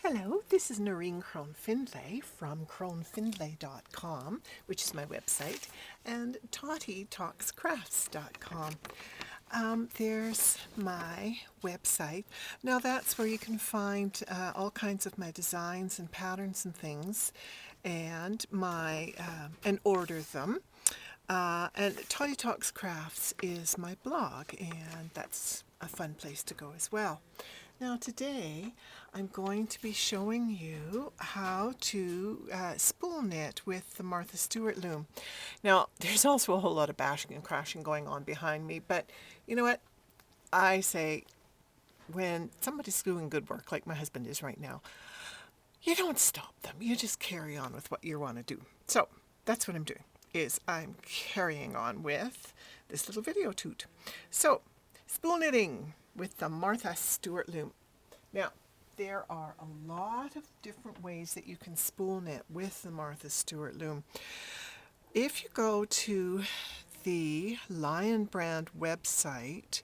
Hello, this is Noreen Crone-Findlay from cronefindlay.com, which is my website, and tottytalkscrafts.com. There's my website. Now that's where you can find all kinds of my designs and patterns and things, and and order them. And Totty Talks Crafts is my blog, and that's a fun place to go as well. Now today I'm going to be showing you how to spool knit with the Martha Stewart loom. Now there's also a whole lot of bashing and crashing going on behind me, but you know what? I say when somebody's doing good work like my husband is right now, you don't stop them. You just carry on with what you want to do. So that's what I'm doing, is I'm carrying on with this little video toot. So spool knitting with the Martha Stewart loom. Now, there are a lot of different ways that you can spool knit with the Martha Stewart loom. If you go to the Lion Brand website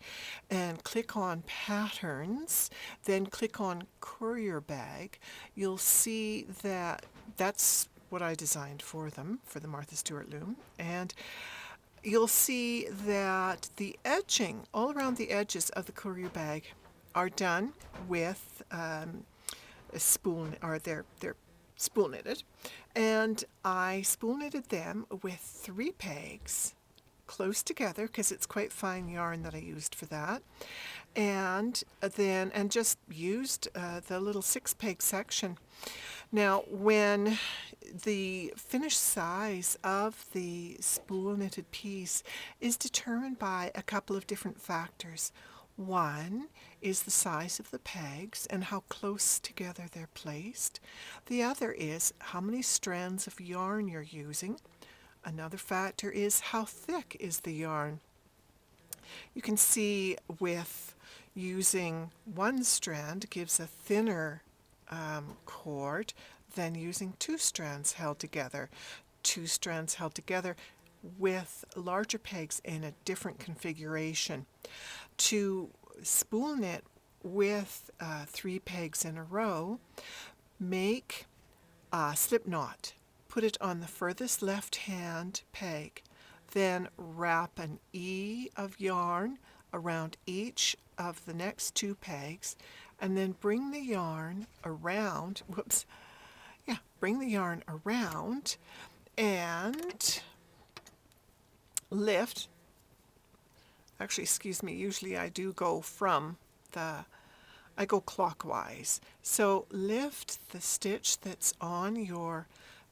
and click on patterns, then click on courier bag, you'll see that that's what I designed for them, for the Martha Stewart loom. And you'll see that the edging, all around the edges of the courier bag, are done with a spool, or they're spool knitted, and I spool knitted them with 3 pegs close together because it's quite fine yarn that I used for that, and just used the little 6 peg section. Now when the finished size of the spool knitted piece is determined by a couple of different factors. One is the size of the pegs and how close together they're placed. The other is how many strands of yarn you're using. Another factor is how thick is the yarn. You can see with using 1 strand gives a thinner cord than using 2 strands held together. 2 strands held together with larger pegs in a different configuration. To spool knit with 3 pegs in a row, make a slip knot. Put it on the furthest left hand peg. Then wrap an E of yarn around each of the next 2 pegs, and then bring the yarn around, bring the yarn around and lift. Actually, excuse me, usually I do go I go clockwise. So lift the stitch that's on your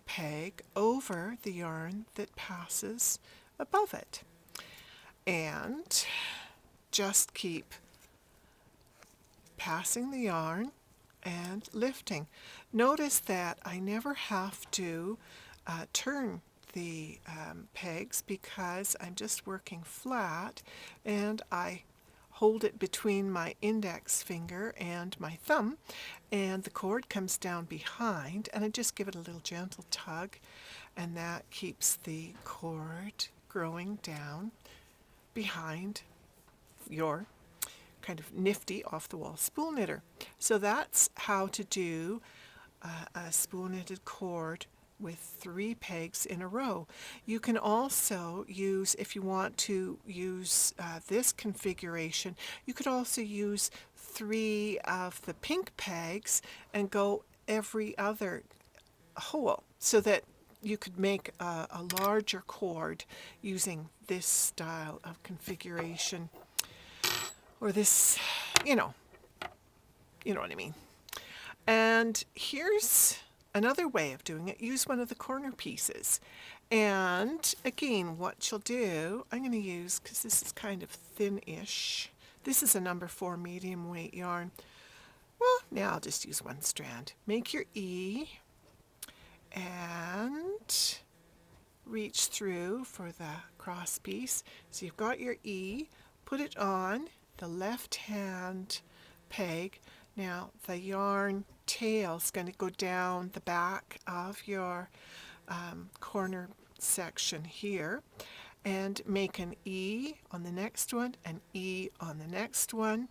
peg over the yarn that passes above it. And just keep passing the yarn and lifting. Notice that I never have to turn the pegs because I'm just working flat, and I hold it between my index finger and my thumb, and the cord comes down behind, and I just give it a little gentle tug, and that keeps the cord growing down behind your kind of nifty off-the-wall spool knitter. So that's how to do a spool knitted cord with 3 pegs in a row. You can also use, if you want to use this configuration, you could also use 3 of the pink pegs and go every other hole, so that you could make a larger cord using this style of configuration, or this, you know what I mean. And here's another way of doing it. Use one of the corner pieces. And again, what you'll do, I'm going to use, because this is kind of thin-ish, this is a number 4 medium weight yarn. Well, now I'll just use 1 strand. Make your E and reach through for the cross piece. So you've got your E, put it on the left hand peg. Now the yarn tail is going to go down the back of your corner section here, and make an E on the next one, an E on the next one,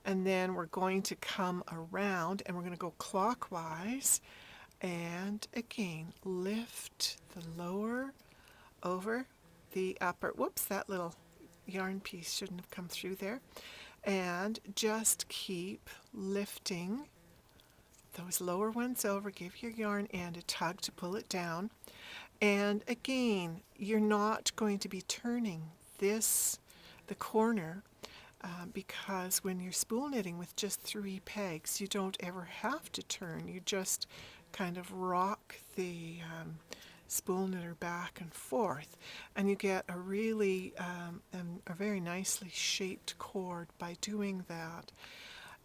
and then we're going to come around and we're going to go clockwise, and again lift the lower over the upper. Whoops, that little yarn piece shouldn't have come through there. And just keep lifting those lower ones over. Give your yarn end a tug to pull it down. And again, you're not going to be turning the corner, because when you're spool knitting with just 3 pegs, you don't ever have to turn. You just kind of rock the spool knitter back and forth, and you get a really a very nicely shaped cord by doing that.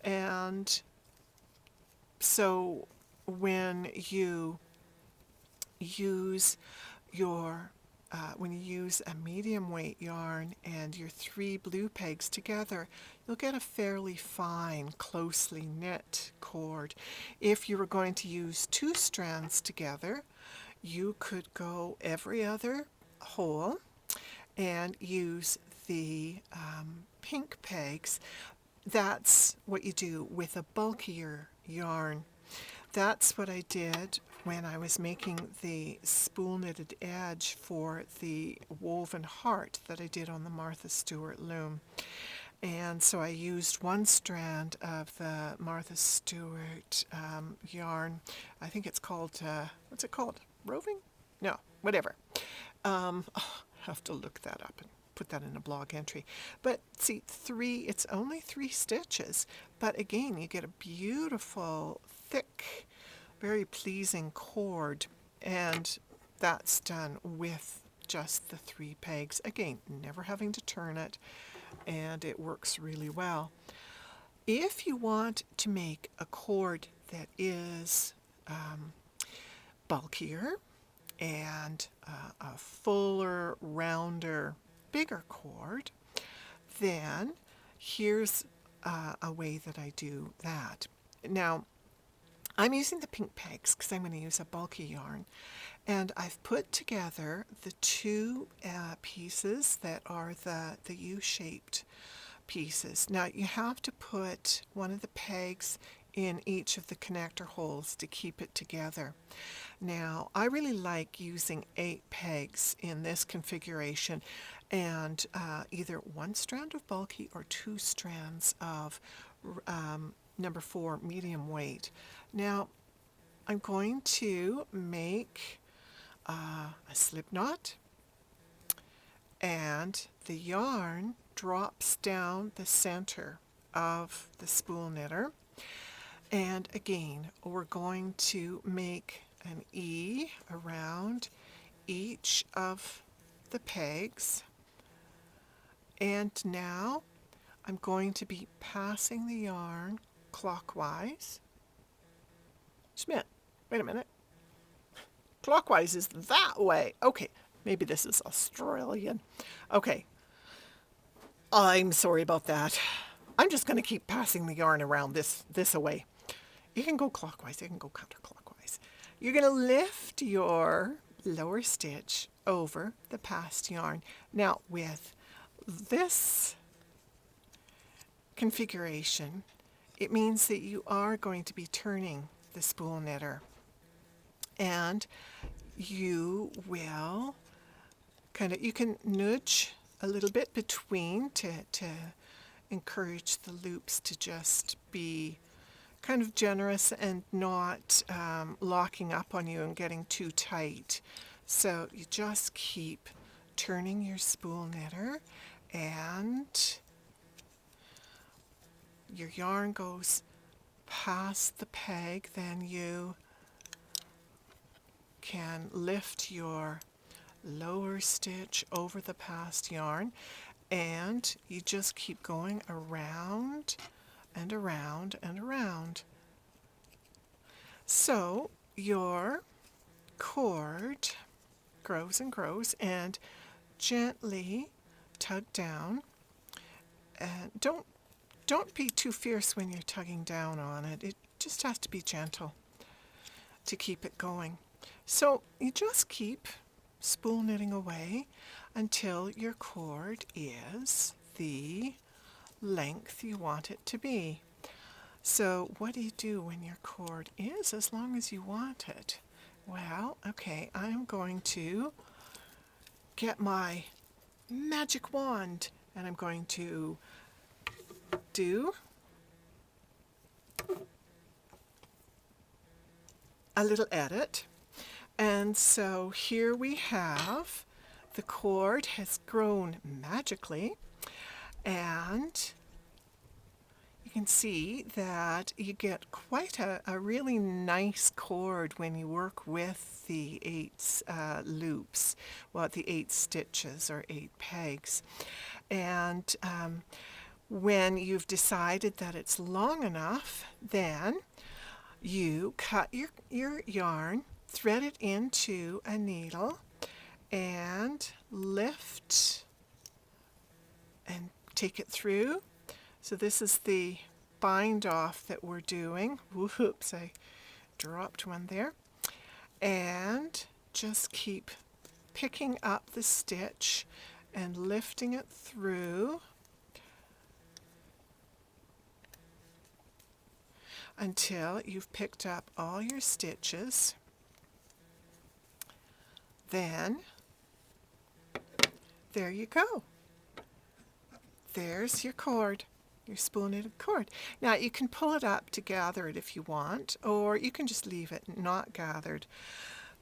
And so when you use a medium weight yarn and your 3 blue pegs together, you'll get a fairly fine, closely knit cord. If you were going to use 2 strands together, you could go every other hole and use the pink pegs. That's what you do with a bulkier yarn. That's what I did when I was making the spool knitted edge for the woven heart that I did on the Martha Stewart loom. And so I used 1 strand of the Martha Stewart yarn. I think it's called, what's it called? Roving? No, whatever. I'll have to look that up and put that in a blog entry. But see, it's only 3 stitches. But again, you get a beautiful, thick, very pleasing cord. And that's done with just the 3 pegs. Again, never having to turn it. And it works really well. If you want to make a cord that is bulkier and a fuller, rounder, bigger cord, then here's a way that I do that. Now, I'm using the pink pegs because I'm going to use a bulky yarn, and I've put together the 2 pieces that are the U-shaped pieces. Now you have to put one of the pegs in each of the connector holes to keep it together. Now I really like using 8 pegs in this configuration, and either 1 strand of bulky or 2 strands of number 4 medium weight. Now I'm going to make a slip knot, and the yarn drops down the center of the spool knitter, and again we're going to make an E around each of the pegs. And now I'm going to be passing the yarn clockwise. Schmidt, wait a minute. Clockwise is that way. Okay, maybe this is Australian. Okay, I'm sorry about that. I'm just going to keep passing the yarn around this away. You can go clockwise, you can go counterclockwise. You're going to lift your lower stitch over the passed yarn. Now with this configuration, it means that you are going to be turning the spool knitter, and you will you can nudge a little bit between to encourage the loops to just be kind of generous and not locking up on you and getting too tight. So you just keep turning your spool knitter, and your yarn goes past the peg. Then you can lift your lower stitch over the passed yarn, and you just keep going around and around and around. So your cord grows and grows, and gently tug down, and don't be too fierce when you're tugging down on it. It just has to be gentle to keep it going. So you just keep spool knitting away until your cord is the length you want it to be. So what do you do when your cord is as long as you want it? Well, okay, I'm going to get my magic wand and I'm going to do a little edit. And so here we have the cord has grown magically, and you can see that you get quite a really nice cord when you work with the 8 loops, well, the 8 stitches or 8 pegs. And when you've decided that it's long enough, then you cut your yarn, thread it into a needle, and lift and take it through. So this is the bind off that we're doing. Whoops, I dropped one there. And just keep picking up the stitch and lifting it through until you've picked up all your stitches. Then there you go. There's your cord, your spool knitted cord. Now you can pull it up to gather it if you want, or you can just leave it not gathered.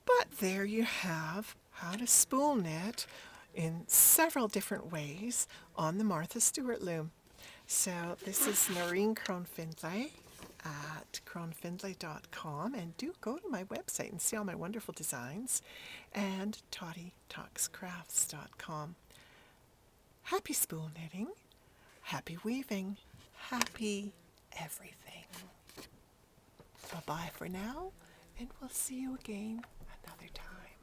But there you have how to spool knit in several different ways on the Martha Stewart loom. So this is Noreen Crone-Findlay at cronefindlay.com, and do go to my website and see all my wonderful designs, and tottytalkscrafts.com. Happy spool knitting, happy weaving, happy everything. Bye-bye for now, and we'll see you again another time.